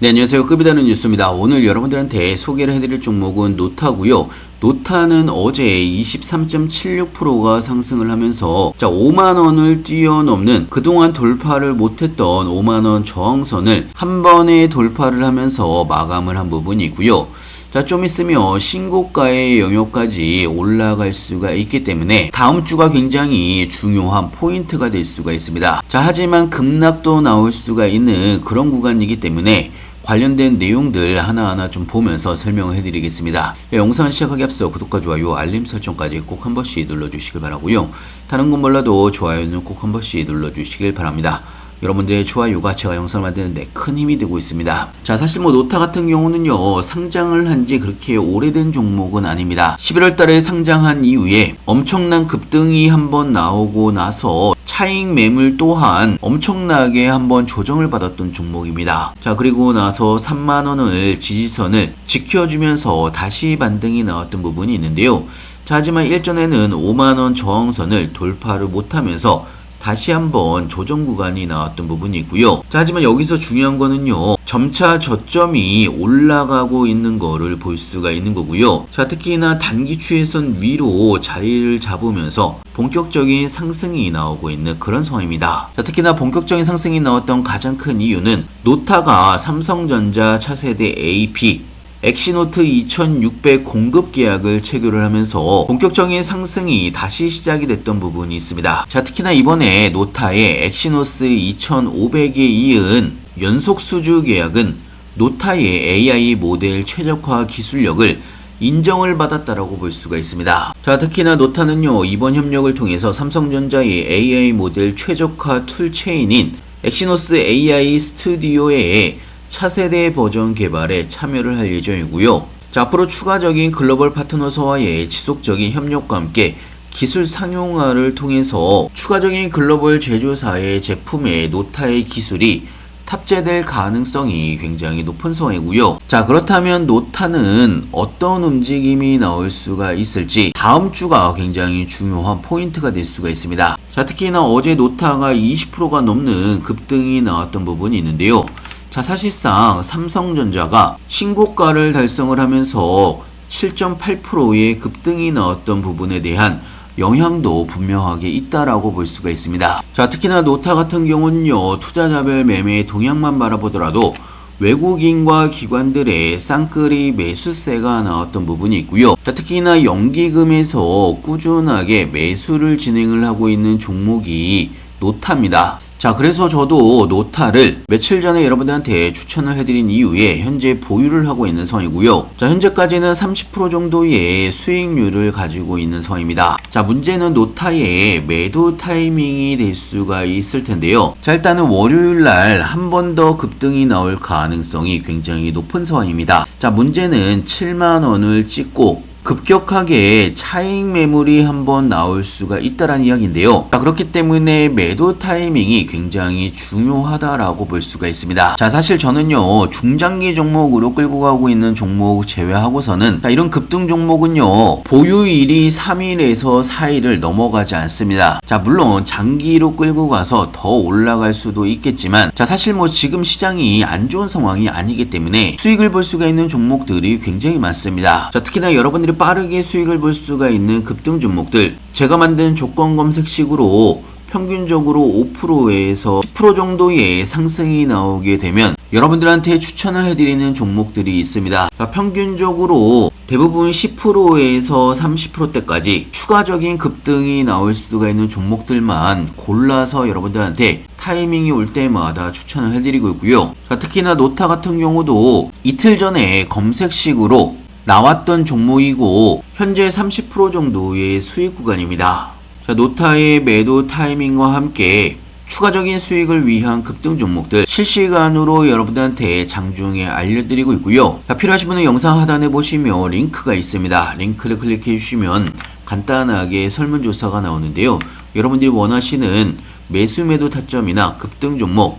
네, 안녕하세요. 급이다는 뉴스입니다. 오늘 여러분들한테 소개를 해드릴 종목은 노타고요. 노타는 어제 23.76%가 상승을 하면서 5만원을 뛰어넘는 그동안 돌파를 못했던 5만원 저항선을 한 번에 돌파를 하면서 마감을 한 부분이 있고요. 좀 있으면 신고가의 영역까지 올라갈 수가 있기 때문에 다음 주가 굉장히 중요한 포인트가 될 수가 있습니다. 하지만 급락도 나올 수가 있는 그런 구간이기 때문에 관련된 내용들 하나하나 좀 보면서 설명을 해드리겠습니다. 영상을 시작하기 앞서 구독과 좋아요, 알림 설정까지 꼭 한 번씩 눌러주시길 바라고요. 다른 건 몰라도 좋아요는 꼭 한 번씩 눌러주시길 바랍니다. 여러분들의 좋아요가 제가 영상을 만드는데 큰 힘이 되고 있습니다. 사실 노타 같은 경우는요, 상장을 한 지 그렇게 오래된 종목은 아닙니다. 11월 달에 상장한 이후에 엄청난 급등이 한번 나오고 나서 차익 매물 또한 엄청나게 한번 조정을 받았던 종목입니다. 그리고 나서 3만원을 지지선을 지켜주면서 다시 반등이 나왔던 부분이 있는데요. 하지만 일전에는 5만원 저항선을 돌파를 못하면서 다시 한번 조정 구간이 나왔던 부분이 있고요. 하지만 여기서 중요한 거는요, 점차 저점이 올라가고 있는 거를 볼 수가 있는 거고요. 특히나 단기 추세선 위로 자리를 잡으면서 본격적인 상승이 나오고 있는 그런 상황입니다. 특히나 본격적인 상승이 나왔던 가장 큰 이유는 노타가 삼성전자 차세대 AP 엑시노트 2600 공급 계약을 체결을 하면서 본격적인 상승이 다시 시작이 됐던 부분이 있습니다. 특히나 이번에 노타의 엑시노스 2500에 이은 연속 수주 계약은 노타의 AI 모델 최적화 기술력을 인정을 받았다라고 볼 수가 있습니다. 특히나 노타는요, 이번 협력을 통해서 삼성전자의 AI 모델 최적화 툴체인인 엑시노스 AI 스튜디오에 차세대 버전 개발에 참여를 할 예정이고요. 앞으로 추가적인 글로벌 파트너사와의 지속적인 협력과 함께 기술 상용화를 통해서 추가적인 글로벌 제조사의 제품에 노타의 기술이 탑재될 가능성이 굉장히 높은 상황이고요. 그렇다면 노타는 어떤 움직임이 나올 수가 있을지 다음 주가 굉장히 중요한 포인트가 될 수가 있습니다. 특히나 어제 노타가 20%가 넘는 급등이 나왔던 부분이 있는데요. 사실상 삼성전자가 신고가를 달성을 하면서 7.8%의 급등이 나왔던 부분에 대한 영향도 분명하게 있다라고 볼 수가 있습니다. 특히나 노타 같은 경우는요, 투자자별 매매 동향만 바라보더라도 외국인과 기관들의 쌍끌이 매수세가 나왔던 부분이 있고요. 특히나 연기금에서 꾸준하게 매수를 진행을 하고 있는 종목이 노타입니다. 그래서 저도 노타를 며칠 전에 여러분들한테 추천을 해드린 이후에 현재 보유를 하고 있는 상황이고요. 현재까지는 30% 정도의 수익률을 가지고 있는 상황입니다. 문제는 노타의 매도 타이밍이 될 수가 있을 텐데요. 일단은 월요일날 한 번 더 급등이 나올 가능성이 굉장히 높은 상황입니다. 문제는 7만원을 찍고 급격하게 차익 매물이 한번 나올 수가 있다라는 이야기인데요. 그렇기 때문에 매도 타이밍이 굉장히 중요하다라고 볼 수가 있습니다. 사실 저는요, 중장기 종목으로 끌고 가고 있는 종목 제외하고서는 이런 급등 종목은요, 보유일이 3일에서 4일을 넘어가지 않습니다. 물론 장기로 끌고 가서 더 올라갈 수도 있겠지만 사실 지금 시장이 안 좋은 상황이 아니기 때문에 수익을 볼 수가 있는 종목들이 굉장히 많습니다. 특히나 여러분들이 빠르게 수익을 볼 수가 있는 급등 종목들, 제가 만든 조건 검색식으로 평균적으로 5%에서 10% 정도의 상승이 나오게 되면 여러분들한테 추천을 해드리는 종목들이 있습니다. 평균적으로 대부분 10%에서 30%대까지 추가적인 급등이 나올 수가 있는 종목들만 골라서 여러분들한테 타이밍이 올 때마다 추천을 해드리고 있고요. 특히나 노타 같은 경우도 이틀 전에 검색식으로 나왔던 종목이고 현재 30% 정도의 수익 구간입니다. 노타의 매도 타이밍과 함께 추가적인 수익을 위한 급등 종목들 실시간으로 여러분들한테 장중에 알려드리고 있고요. 필요하신 분은 영상 하단에 보시면 링크가 있습니다. 링크를 클릭해 주시면 간단하게 설문조사가 나오는데요. 여러분들이 원하시는 매수 매도 타점이나 급등 종목,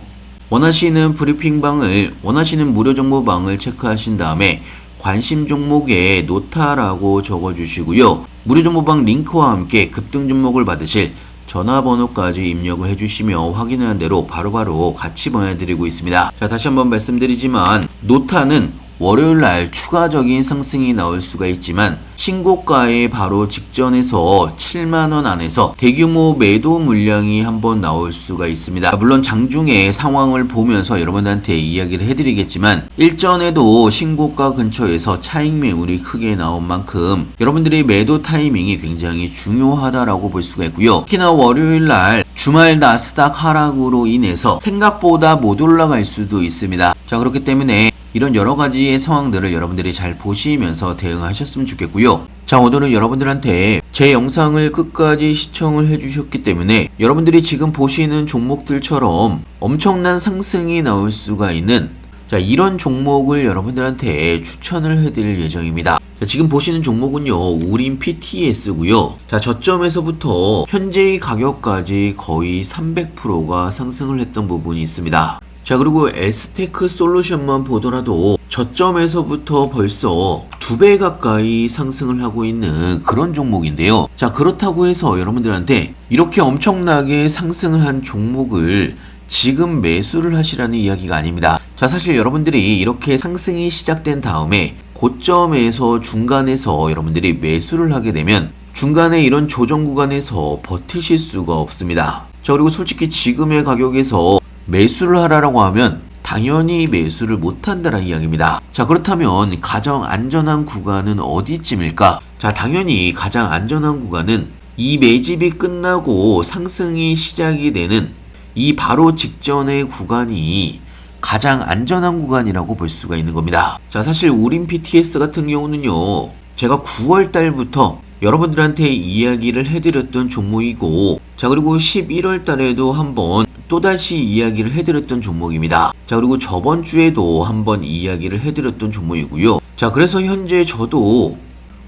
원하시는 브리핑방을, 원하시는 무료 정보방을 체크하신 다음에 관심 종목에 노타라고 적어주시고요. 무료 정보방 링크와 함께 급등 종목을 받으실 전화번호까지 입력을 해주시며 확인한 대로 바로바로 같이 보내드리고 있습니다. 자, 다시 한번 말씀드리지만 노타는 월요일날 추가적인 상승이 나올 수가 있지만 신고가에 바로 직전에서 7만원 안에서 대규모 매도 물량이 한번 나올 수가 있습니다. 물론 장중에 상황을 보면서 여러분들한테 이야기를 해드리겠지만 일전에도 신고가 근처에서 차익 매물이 크게 나온 만큼 여러분들의 매도 타이밍이 굉장히 중요하다라고 볼 수가 있고요. 특히나 월요일날 주말 나스닥 하락으로 인해서 생각보다 못 올라갈 수도 있습니다. 자, 그렇기 때문에 이런 여러 가지의 상황들을 여러분들이 잘 보시면서 대응하셨으면 좋겠고요. 자, 오늘은 여러분들한테 제 영상을 끝까지 시청을 해주셨기 때문에 여러분들이 지금 보시는 종목들처럼 엄청난 상승이 나올 수가 있는 이런 종목을 여러분들한테 추천을 해드릴 예정입니다. 자, 지금 보시는 종목은요, 우림 PTS고요. 자, 저점에서부터 현재의 가격까지 거의 300%가 상승을 했던 부분이 있습니다. 자, 그리고 에스테크 솔루션만 보더라도 저점에서부터 벌써 2배 가까이 상승을 하고 있는 그런 종목인데요. 자, 그렇다고 해서 여러분들한테 이렇게 엄청나게 상승을 한 종목을 지금 매수를 하시라는 이야기가 아닙니다. 자, 사실 여러분들이 이렇게 상승이 시작된 다음에 고점에서 중간에서 여러분들이 매수를 하게 되면 중간에 이런 조정 구간에서 버티실 수가 없습니다. 자, 그리고 솔직히 지금의 가격에서 매수를 하라고 하면 당연히 매수를 못한다는 이야기입니다. 자, 그렇다면 가장 안전한 구간은 어디쯤일까? 자, 당연히 가장 안전한 구간은 이 매집이 끝나고 상승이 시작이 되는 이 바로 직전의 구간이 가장 안전한 구간이라고 볼 수가 있는 겁니다. 자, 사실 우림 PTS 같은 경우는요, 제가 9월 달부터 여러분들한테 이야기를 해드렸던 종목이고, 자, 그리고 11월 달에도 한번 또다시 이야기를 해드렸던 종목입니다. 자, 그리고 저번 주에도 한번 이야기를 해드렸던 종목이고요. 자, 그래서 현재 저도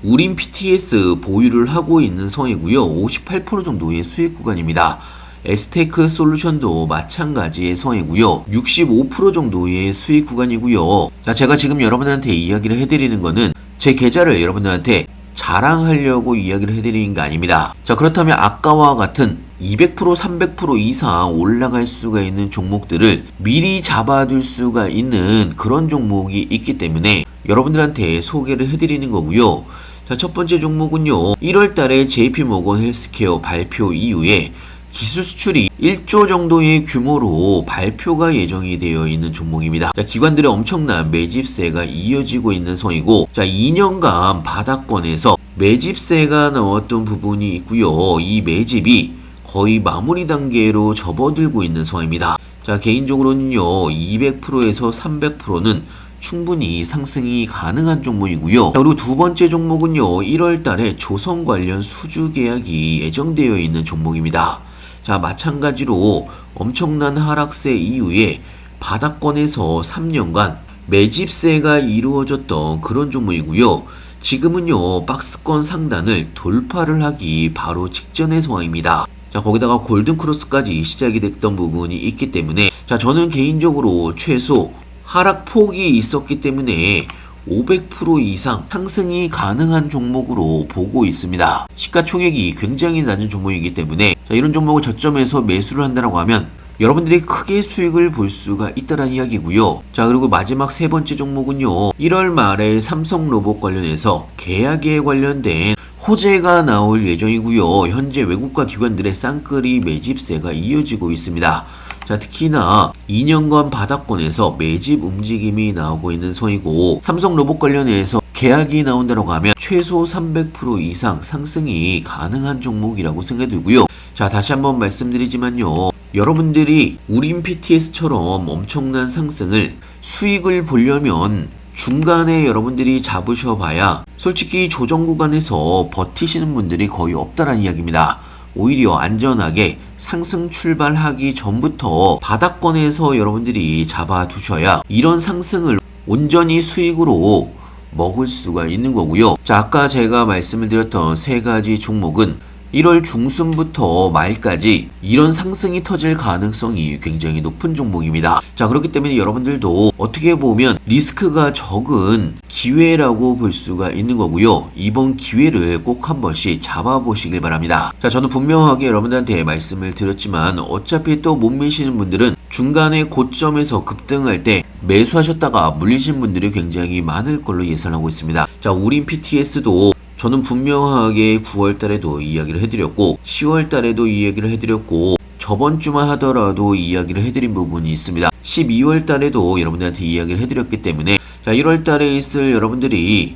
우림 PTS 보유를 하고 있는 성이고요. 58% 정도의 수익 구간입니다. 에스테크 솔루션도 마찬가지의 성이고요. 65% 정도의 수익 구간이고요. 자, 제가 지금 여러분들한테 이야기를 해드리는 거는 제 계좌를 여러분들한테 자랑하려고 이야기를 해드리는 게 아닙니다. 자, 그렇다면 아까와 같은 200% 300% 이상 올라갈 수가 있는 종목들을 미리 잡아둘 수가 있는 그런 종목이 있기 때문에 여러분들한테 소개를 해드리는 거고요. 자, 첫 번째 종목은요, 1월 달에 JP모건 헬스케어 발표 이후에 기술 수출이 1조 정도의 규모로 발표가 예정이 되어 있는 종목입니다. 자, 기관들의 엄청난 매집세가 이어지고 있는 성이고, 자, 2년간 바닥권에서 매집세가 나왔던 부분이 있고요. 이 매집이 거의 마무리 단계로 접어들고 있는 성입니다. 자, 개인적으로는요, 200%에서 300%는 충분히 상승이 가능한 종목이고요. 자, 그리고 두 번째 종목은요, 1월 달에 조선 관련 수주 계약이 예정되어 있는 종목입니다. 자, 마찬가지로 엄청난 하락세 이후에 바닥권에서 3년간 매집세가 이루어졌던 그런 종목이고요. 지금은요, 박스권 상단을 돌파를 하기 바로 직전의 상황입니다. 자, 거기다가 골든크로스까지 시작이 됐던 부분이 있기 때문에, 자, 저는 개인적으로 최소 하락폭이 있었기 때문에 500% 이상 상승이 가능한 종목으로 보고 있습니다. 시가총액이 굉장히 낮은 종목이기 때문에, 자, 이런 종목을 저점에서 매수를 한다고 하면 여러분들이 크게 수익을 볼 수가 있다는 이야기고요. 자, 그리고 마지막 세 번째 종목은요, 1월 말에 삼성로봇 관련해서 계약에 관련된 호재가 나올 예정이고요. 현재 외국과 기관들의 쌍끌이 매집세가 이어지고 있습니다. 자, 특히나 2년간 바닥권에서 매집 움직임이 나오고 있는 성이고, 삼성로봇 관련해서 계약이 나온다고 하면 최소 300% 이상 상승이 가능한 종목이라고 생각이 들고요. 자, 다시 한번 말씀드리지만요, 여러분들이 우림 PTS처럼 엄청난 상승을 수익을 보려면 중간에 여러분들이 잡으셔봐야 솔직히 조정 구간에서 버티시는 분들이 거의 없다는 이야기입니다. 오히려 안전하게 상승 출발하기 전부터 바닥권에서 여러분들이 잡아두셔야 이런 상승을 온전히 수익으로 먹을 수가 있는 거고요. 자, 아까 제가 말씀을 드렸던 세 가지 종목은 1월 중순부터 말까지 이런 상승이 터질 가능성이 굉장히 높은 종목입니다. 자, 그렇기 때문에 여러분들도 어떻게 보면 리스크가 적은 기회라고 볼 수가 있는 거고요. 이번 기회를 꼭 한 번씩 잡아보시길 바랍니다. 자, 저는 분명하게 여러분들한테 말씀을 드렸지만 어차피 또 못 미시는 분들은 중간에 고점에서 급등할 때 매수하셨다가 물리신 분들이 굉장히 많을 걸로 예상하고 있습니다. 자, 우린 PTS도 저는 분명하게 9월 달에도 이야기를 해드렸고 10월 달에도 이야기를 해드렸고 저번 주만 하더라도 이야기를 해드린 부분이 있습니다. 12월 달에도 여러분들한테 이야기를 해드렸기 때문에 자, 1월 달에 있을 여러분들이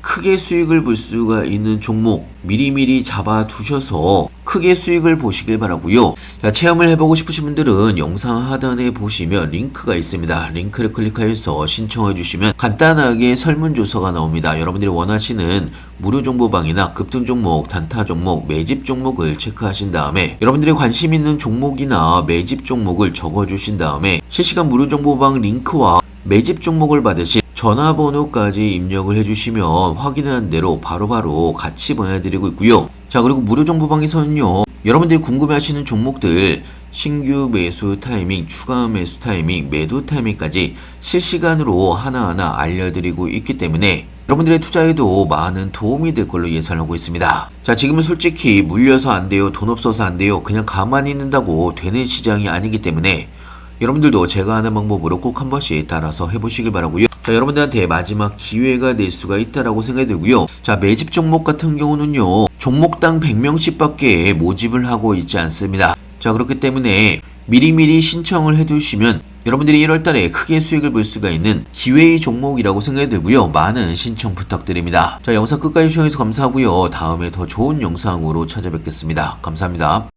크게 수익을 볼 수가 있는 종목 미리미리 잡아두셔서 크게 수익을 보시길 바라고요. 자, 체험을 해보고 싶으신 분들은 영상 하단에 보시면 링크가 있습니다. 링크를 클릭하여서 신청해 주시면 간단하게 설문조서가 나옵니다. 여러분들이 원하시는 무료 정보방이나 급등 종목, 단타 종목, 매집 종목을 체크하신 다음에 여러분들이 관심 있는 종목이나 매집 종목을 적어주신 다음에 실시간 무료 정보방 링크와 매집 종목을 받으신 전화번호까지 입력을 해주시면 확인한 대로 바로바로 같이 보내드리고 있고요. 자, 그리고 무료 정보방에서는요, 여러분들이 궁금해하시는 종목들 신규 매수 타이밍, 추가 매수 타이밍, 매도 타이밍까지 실시간으로 하나하나 알려드리고 있기 때문에 여러분들의 투자에도 많은 도움이 될 걸로 예상하고 있습니다. 자, 지금은 솔직히 물려서 안 돼요, 돈 없어서 안 돼요, 그냥 가만히 있는다고 되는 시장이 아니기 때문에 여러분들도 제가 하는 방법으로 꼭 한 번씩 따라서 해보시길 바라고요. 자, 여러분들한테 마지막 기회가 될 수가 있다라고 생각이 들고요. 자, 매집 종목 같은 경우는요, 종목당 100명씩 밖에 모집을 하고 있지 않습니다. 자, 그렇기 때문에 미리미리 신청을 해두시면 여러분들이 1월 달에 크게 수익을 볼 수가 있는 기회의 종목이라고 생각이 들고요. 많은 신청 부탁드립니다. 자, 영상 끝까지 시청해주셔서 감사하고요. 다음에 더 좋은 영상으로 찾아뵙겠습니다. 감사합니다.